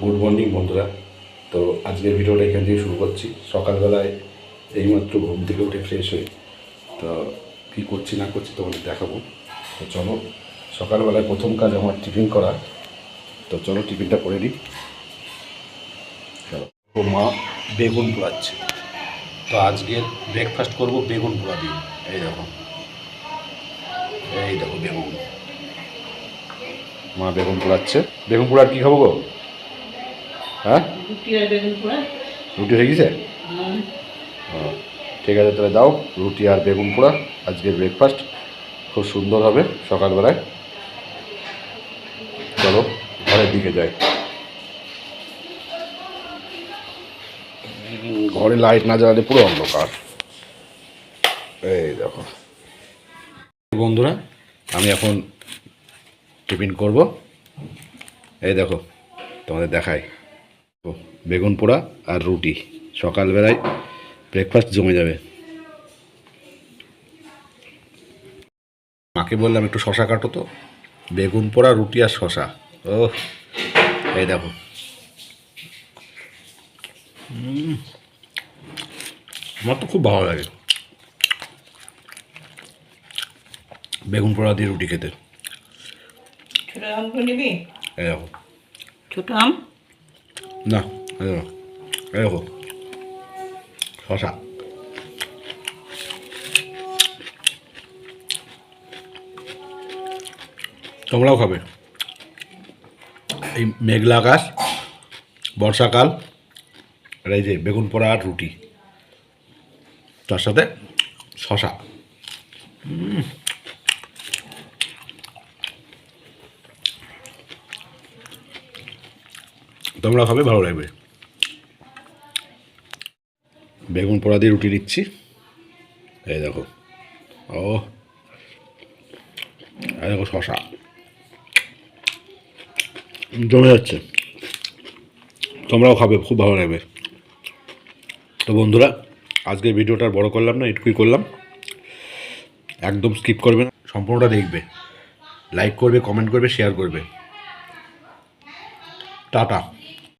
Good morning বন্ধুরা। তো আজকের ভিডিওটা এখান থেকে শুরু করছি। সকালবেলায় এইমাত্র ঘুম থেকে উঠে ফ্রেশ হয়ে তো কী করছি না করছি তোমাদের দেখাবো। তো চলো, সকালবেলায় প্রথম কাজ আমার টিফিন করা। তো চলো টিফিনটা করে নিই। চলো, ও মা বেগুন পোড়াচ্ছে। তো আজকের ব্রেকফাস্ট করব বেগুন পোড়া দিয়ে। এই দেখো বেগুন, মা বেগুন পোড়াচ্ছে। বেগুন পোড়ার কী খাবো গো? হ্যাঁ, রুটি হয়ে গেছে। ঠিক আছে, তাহলে দাও রুটি আর বেগুন পোড়া। আজকের ব্রেকফাস্ট খুব সুন্দর হবে সকালবেলায়। চলো ঘরের দিকে যাই। ঘরে লাইট না জ্বালালে পুরো অন্ধকার। এই দেখো বন্ধুরা, আমি এখন টিফিন করব। এই দেখো তোমাদের দেখাই, বেগুন পোড়া আর রুটি। সকালবেলায় ব্রেকফাস্ট জমে যাবে। মাকে বললাম একটু শশা কাটো, তো বেগুন পোড়া রুটি আর শশা। ও এই দেখো, আমার তো খুব ভালো লাগে বেগুন পোড়া দিয়ে রুটি খেতে। ছোট আমটা নিবি? এই দেখো, ছোট আম না এই দেখো শশা। তোমরাও খাবে। এই মেঘলা আকাশ, বর্ষাকাল, আর এই যে বেগুন পোড়া আর রুটি, তার সাথে শশা। তোমরা খাবে, ভালো লাগবে। বেগুন পোড়া দিয়ে রুটি দিচ্ছি। এই দেখো, ও এই দেখো শশা জমে যাচ্ছে। তোমরাও খাবে, খুব ভালো লাগবে। তো বন্ধুরা, আজকের ভিডিওটা আর বড় করলাম না, এটুকুই করলাম। একদম স্কিপ করবে না, সম্পূর্ণটা দেখবে, লাইক করবে, কমেন্ট করবে, শেয়ার করবে। টাটা।